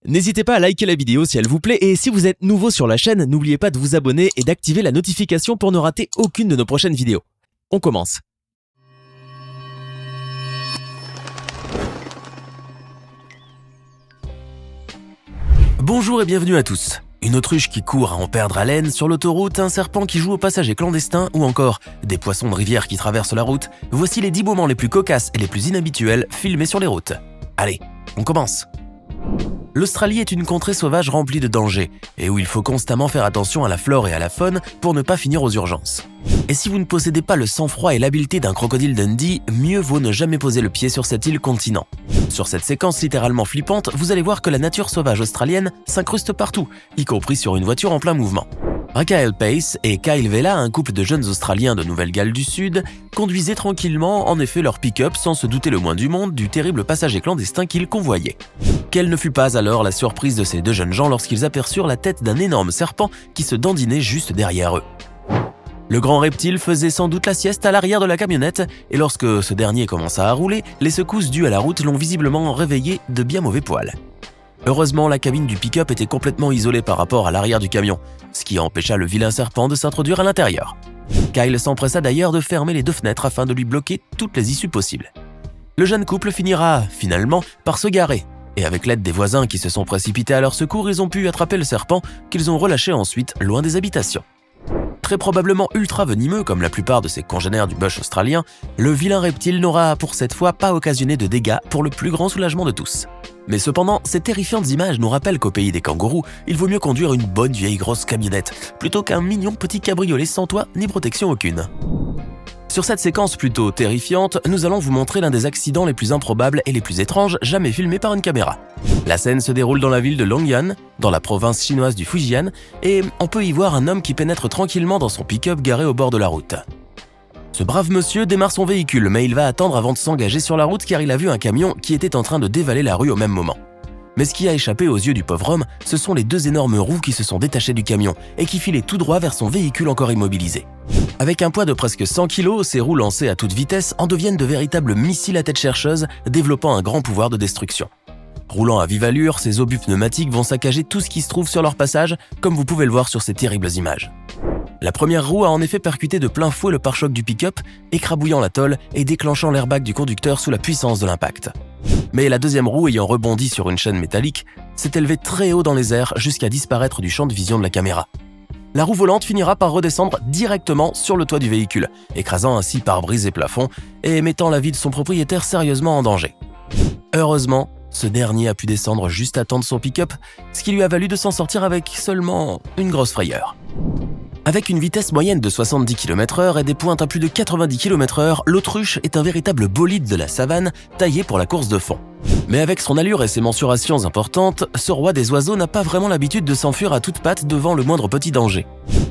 N'hésitez pas à liker la vidéo si elle vous plaît et si vous êtes nouveau sur la chaîne, n'oubliez pas de vous abonner et d'activer la notification pour ne rater aucune de nos prochaines vidéos. On commence. Bonjour et bienvenue à tous. Une autruche qui court à en perdre haleine sur l'autoroute, un serpent qui joue aux passagers clandestins ou encore des poissons de rivière qui traversent la route, voici les 10 moments les plus cocasses et les plus inhabituels filmés sur les routes. Allez, on commence. L'Australie est une contrée sauvage remplie de dangers et où il faut constamment faire attention à la flore et à la faune pour ne pas finir aux urgences. Et si vous ne possédez pas le sang-froid et l'habileté d'un crocodile Dundee, mieux vaut ne jamais poser le pied sur cette île continent. Sur cette séquence littéralement flippante, vous allez voir que la nature sauvage australienne s'incruste partout, y compris sur une voiture en plein mouvement. Rachael Pace et Kyle Vela, un couple de jeunes Australiens de Nouvelle-Galles du Sud, conduisaient tranquillement en effet leur pick-up sans se douter le moins du monde du terrible passager clandestin qu'ils convoyaient. Quelle ne fut pas alors la surprise de ces deux jeunes gens lorsqu'ils aperçurent la tête d'un énorme serpent qui se dandinait juste derrière eux. Le grand reptile faisait sans doute la sieste à l'arrière de la camionnette et lorsque ce dernier commença à rouler, les secousses dues à la route l'ont visiblement réveillé de bien mauvais poil. Heureusement, la cabine du pick-up était complètement isolée par rapport à l'arrière du camion, ce qui empêcha le vilain serpent de s'introduire à l'intérieur. Kyle s'empressa d'ailleurs de fermer les deux fenêtres afin de lui bloquer toutes les issues possibles. Le jeune couple finira, finalement, par se garer, et avec l'aide des voisins qui se sont précipités à leur secours, ils ont pu attraper le serpent qu'ils ont relâché ensuite loin des habitations. Très probablement ultra venimeux comme la plupart de ses congénères du bush australien, le vilain reptile n'aura pour cette fois pas occasionné de dégâts pour le plus grand soulagement de tous. Mais cependant, ces terrifiantes images nous rappellent qu'au pays des kangourous, il vaut mieux conduire une bonne vieille grosse camionnette plutôt qu'un mignon petit cabriolet sans toit ni protection aucune. Sur cette séquence plutôt terrifiante, nous allons vous montrer l'un des accidents les plus improbables et les plus étranges jamais filmés par une caméra. La scène se déroule dans la ville de Longyan, dans la province chinoise du Fujian, et on peut y voir un homme qui pénètre tranquillement dans son pick-up garé au bord de la route. Ce brave monsieur démarre son véhicule, mais il va attendre avant de s'engager sur la route car il a vu un camion qui était en train de dévaler la rue au même moment. Mais ce qui a échappé aux yeux du pauvre homme, ce sont les deux énormes roues qui se sont détachées du camion et qui filaient tout droit vers son véhicule encore immobilisé. Avec un poids de presque 100 kg, ces roues lancées à toute vitesse en deviennent de véritables missiles à tête chercheuse, développant un grand pouvoir de destruction. Roulant à vive allure, ces obus pneumatiques vont saccager tout ce qui se trouve sur leur passage, comme vous pouvez le voir sur ces terribles images. La première roue a en effet percuté de plein fouet le pare-choc du pick-up, écrabouillant la tôle et déclenchant l'airbag du conducteur sous la puissance de l'impact. Mais la deuxième roue, ayant rebondi sur une chaîne métallique, s'est élevée très haut dans les airs jusqu'à disparaître du champ de vision de la caméra. La roue volante finira par redescendre directement sur le toit du véhicule, écrasant ainsi pare-brise et plafond et mettant la vie de son propriétaire sérieusement en danger. Heureusement, ce dernier a pu descendre juste à temps de son pick-up, ce qui lui a valu de s'en sortir avec seulement une grosse frayeur. Avec une vitesse moyenne de 70 km/h et des pointes à plus de 90 km/h, l'autruche est un véritable bolide de la savane taillé pour la course de fond. Mais avec son allure et ses mensurations importantes, ce roi des oiseaux n'a pas vraiment l'habitude de s'enfuir à toutes pattes devant le moindre petit danger.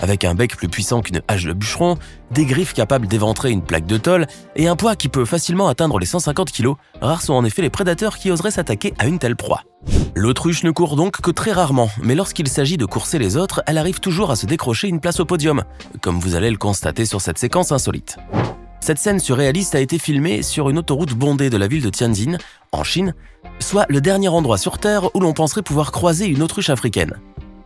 Avec un bec plus puissant qu'une hache de bûcheron, des griffes capables d'éventrer une plaque de tôle et un poids qui peut facilement atteindre les 150 kg, rares sont en effet les prédateurs qui oseraient s'attaquer à une telle proie. L'autruche ne court donc que très rarement, mais lorsqu'il s'agit de courser les autres, elle arrive toujours à se décrocher une place au podium, comme vous allez le constater sur cette séquence insolite. Cette scène surréaliste a été filmée sur une autoroute bondée de la ville de Tianjin, en Chine, soit le dernier endroit sur Terre où l'on penserait pouvoir croiser une autruche africaine.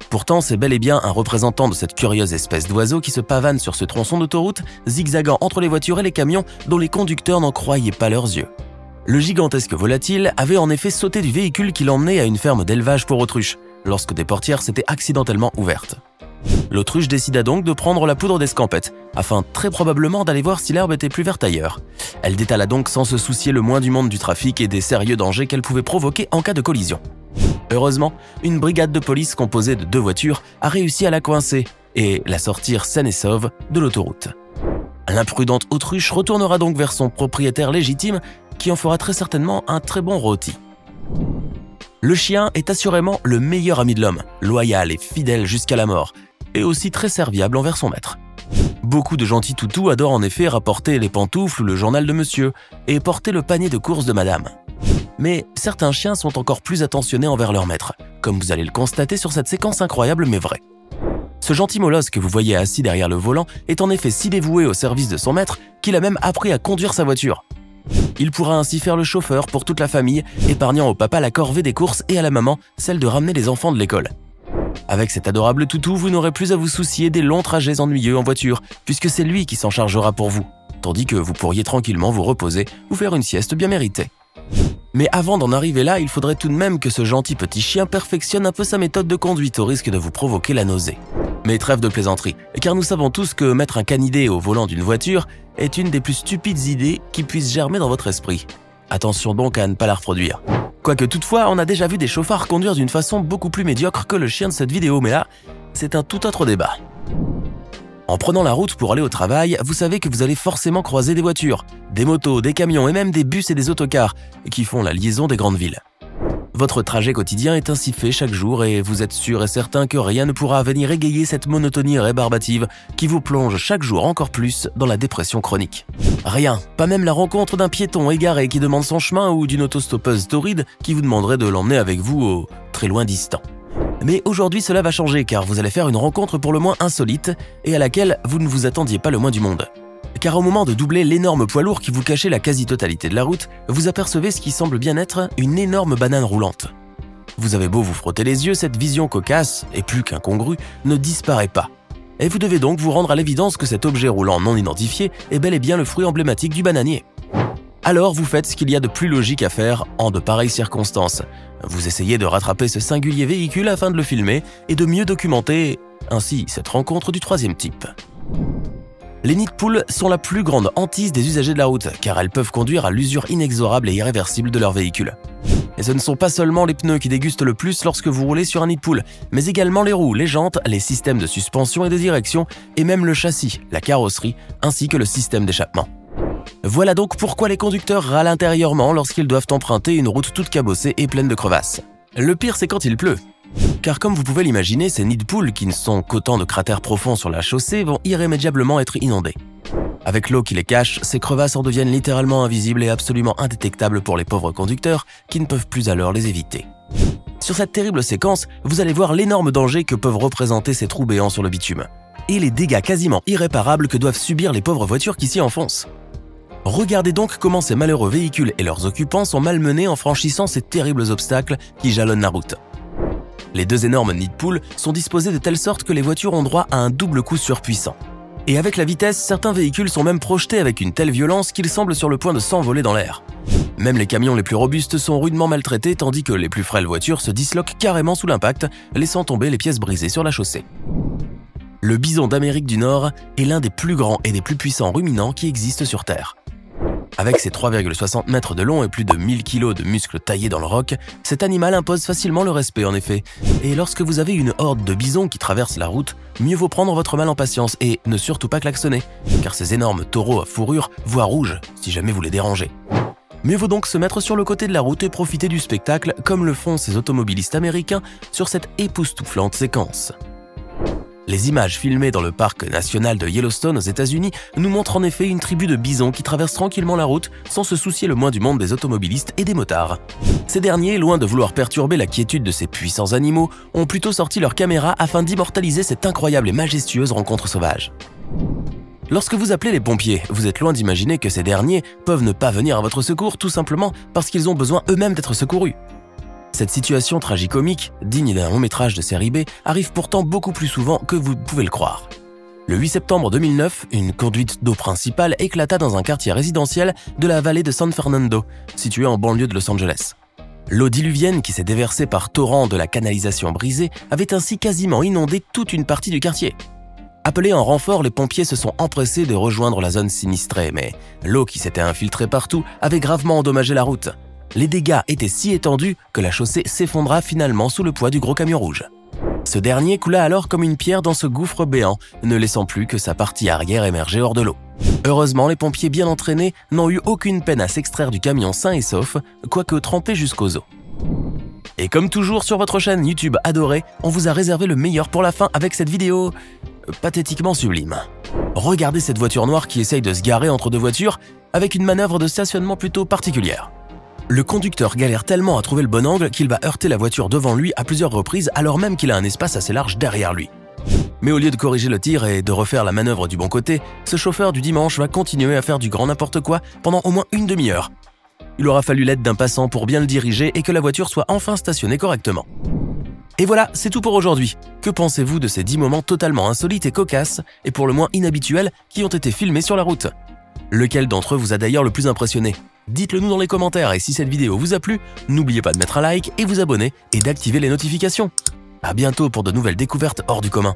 Pourtant, c'est bel et bien un représentant de cette curieuse espèce d'oiseau qui se pavane sur ce tronçon d'autoroute, zigzagant entre les voitures et les camions dont les conducteurs n'en croyaient pas leurs yeux. Le gigantesque volatile avait en effet sauté du véhicule qui l'emmenait à une ferme d'élevage pour autruches, lorsque des portières s'étaient accidentellement ouvertes. L'autruche décida donc de prendre la poudre d'escampette, afin très probablement d'aller voir si l'herbe était plus verte ailleurs. Elle détala donc sans se soucier le moins du monde du trafic et des sérieux dangers qu'elle pouvait provoquer en cas de collision. Heureusement, une brigade de police composée de 2 voitures a réussi à la coincer et la sortir saine et sauve de l'autoroute. L'imprudente autruche retournera donc vers son propriétaire légitime qui en fera très certainement un très bon rôti. Le chien est assurément le meilleur ami de l'homme, loyal et fidèle jusqu'à la mort, et aussi très serviable envers son maître. Beaucoup de gentils toutous adorent en effet rapporter les pantoufles ou le journal de monsieur, et porter le panier de courses de madame. Mais certains chiens sont encore plus attentionnés envers leur maître, comme vous allez le constater sur cette séquence incroyable mais vraie. Ce gentil molosse que vous voyez assis derrière le volant est en effet si dévoué au service de son maître qu'il a même appris à conduire sa voiture. Il pourra ainsi faire le chauffeur pour toute la famille, épargnant au papa la corvée des courses et à la maman celle de ramener les enfants de l'école. Avec cet adorable toutou, vous n'aurez plus à vous soucier des longs trajets ennuyeux en voiture, puisque c'est lui qui s'en chargera pour vous, tandis que vous pourriez tranquillement vous reposer ou faire une sieste bien méritée. Mais avant d'en arriver là, il faudrait tout de même que ce gentil petit chien perfectionne un peu sa méthode de conduite au risque de vous provoquer la nausée. Mais trêve de plaisanterie, car nous savons tous que mettre un canidé au volant d'une voiture est une des plus stupides idées qui puissent germer dans votre esprit. Attention donc à ne pas la reproduire. Quoique toutefois, on a déjà vu des chauffards conduire d'une façon beaucoup plus médiocre que le chien de cette vidéo, mais là, c'est un tout autre débat. En prenant la route pour aller au travail, vous savez que vous allez forcément croiser des voitures, des motos, des camions et même des bus et des autocars qui font la liaison des grandes villes. Votre trajet quotidien est ainsi fait chaque jour et vous êtes sûr et certain que rien ne pourra venir égayer cette monotonie rébarbative qui vous plonge chaque jour encore plus dans la dépression chronique. Rien, pas même la rencontre d'un piéton égaré qui demande son chemin ou d'une autostoppeuse torride qui vous demanderait de l'emmener avec vous au très loin distant. Mais aujourd'hui cela va changer car vous allez faire une rencontre pour le moins insolite et à laquelle vous ne vous attendiez pas le moins du monde. Car au moment de doubler l'énorme poids lourd qui vous cachait la quasi-totalité de la route, vous apercevez ce qui semble bien être une énorme banane roulante. Vous avez beau vous frotter les yeux, cette vision cocasse, et plus qu'incongrue, ne disparaît pas. Et vous devez donc vous rendre à l'évidence que cet objet roulant non identifié est bel et bien le fruit emblématique du bananier. Alors vous faites ce qu'il y a de plus logique à faire en de pareilles circonstances. Vous essayez de rattraper ce singulier véhicule afin de le filmer et de mieux documenter ainsi cette rencontre du troisième type. Les nids de poules sont la plus grande hantise des usagers de la route, car elles peuvent conduire à l'usure inexorable et irréversible de leur véhicule. Et ce ne sont pas seulement les pneus qui dégustent le plus lorsque vous roulez sur un nid de poule, mais également les roues, les jantes, les systèmes de suspension et de direction, et même le châssis, la carrosserie, ainsi que le système d'échappement. Voilà donc pourquoi les conducteurs râlent intérieurement lorsqu'ils doivent emprunter une route toute cabossée et pleine de crevasses. Le pire, c'est quand il pleut. Car comme vous pouvez l'imaginer, ces nids de poules, qui ne sont qu'autant de cratères profonds sur la chaussée, vont irrémédiablement être inondés. Avec l'eau qui les cache, ces crevasses en deviennent littéralement invisibles et absolument indétectables pour les pauvres conducteurs qui ne peuvent plus alors les éviter. Sur cette terrible séquence, vous allez voir l'énorme danger que peuvent représenter ces trous béants sur le bitume, et les dégâts quasiment irréparables que doivent subir les pauvres voitures qui s'y enfoncent. Regardez donc comment ces malheureux véhicules et leurs occupants sont malmenés en franchissant ces terribles obstacles qui jalonnent la route. Les deux énormes nids de poules sont disposés de telle sorte que les voitures ont droit à un double coup surpuissant. Et avec la vitesse, certains véhicules sont même projetés avec une telle violence qu'ils semblent sur le point de s'envoler dans l'air. Même les camions les plus robustes sont rudement maltraités tandis que les plus frêles voitures se disloquent carrément sous l'impact, laissant tomber les pièces brisées sur la chaussée. Le bison d'Amérique du Nord est l'un des plus grands et des plus puissants ruminants qui existent sur Terre. Avec ses 3,60 mètres de long et plus de 1000 kg de muscles taillés dans le roc, cet animal impose facilement le respect en effet. Et lorsque vous avez une horde de bisons qui traverse la route, mieux vaut prendre votre mal en patience et ne surtout pas klaxonner, car ces énormes taureaux à fourrure voient rouge si jamais vous les dérangez. Mieux vaut donc se mettre sur le côté de la route et profiter du spectacle comme le font ces automobilistes américains sur cette époustouflante séquence. Les images filmées dans le parc national de Yellowstone aux États-Unis nous montrent en effet une tribu de bisons qui traversent tranquillement la route sans se soucier le moins du monde des automobilistes et des motards. Ces derniers, loin de vouloir perturber la quiétude de ces puissants animaux, ont plutôt sorti leurs caméras afin d'immortaliser cette incroyable et majestueuse rencontre sauvage. Lorsque vous appelez les pompiers, vous êtes loin d'imaginer que ces derniers peuvent ne pas venir à votre secours tout simplement parce qu'ils ont besoin eux-mêmes d'être secourus. Cette situation tragicomique, digne d'un long métrage de série B, arrive pourtant beaucoup plus souvent que vous pouvez le croire. Le 8 septembre 2009, une conduite d'eau principale éclata dans un quartier résidentiel de la vallée de San Fernando, situé en banlieue de Los Angeles. L'eau diluvienne qui s'est déversée par torrent de la canalisation brisée avait ainsi quasiment inondé toute une partie du quartier. Appelés en renfort, les pompiers se sont empressés de rejoindre la zone sinistrée, mais l'eau qui s'était infiltrée partout avait gravement endommagé la route. Les dégâts étaient si étendus que la chaussée s'effondra finalement sous le poids du gros camion rouge. Ce dernier coula alors comme une pierre dans ce gouffre béant, ne laissant plus que sa partie arrière émerger hors de l'eau. Heureusement, les pompiers bien entraînés n'ont eu aucune peine à s'extraire du camion sain et sauf, quoique trempés jusqu'aux os. Et comme toujours sur votre chaîne YouTube adorée, on vous a réservé le meilleur pour la fin avec cette vidéo pathétiquement sublime. Regardez cette voiture noire qui essaye de se garer entre deux voitures avec une manœuvre de stationnement plutôt particulière. Le conducteur galère tellement à trouver le bon angle qu'il va heurter la voiture devant lui à plusieurs reprises alors même qu'il a un espace assez large derrière lui. Mais au lieu de corriger le tir et de refaire la manœuvre du bon côté, ce chauffeur du dimanche va continuer à faire du grand n'importe quoi pendant au moins une demi-heure. Il aura fallu l'aide d'un passant pour bien le diriger et que la voiture soit enfin stationnée correctement. Et voilà, c'est tout pour aujourd'hui. Que pensez-vous de ces 10 moments totalement insolites et cocasses, et pour le moins inhabituels, qui ont été filmés sur la route? Lequel d'entre eux vous a d'ailleurs le plus impressionné? Dites-le nous dans les commentaires, et si cette vidéo vous a plu, n'oubliez pas de mettre un like et vous abonner et d'activer les notifications. À bientôt pour de nouvelles découvertes hors du commun.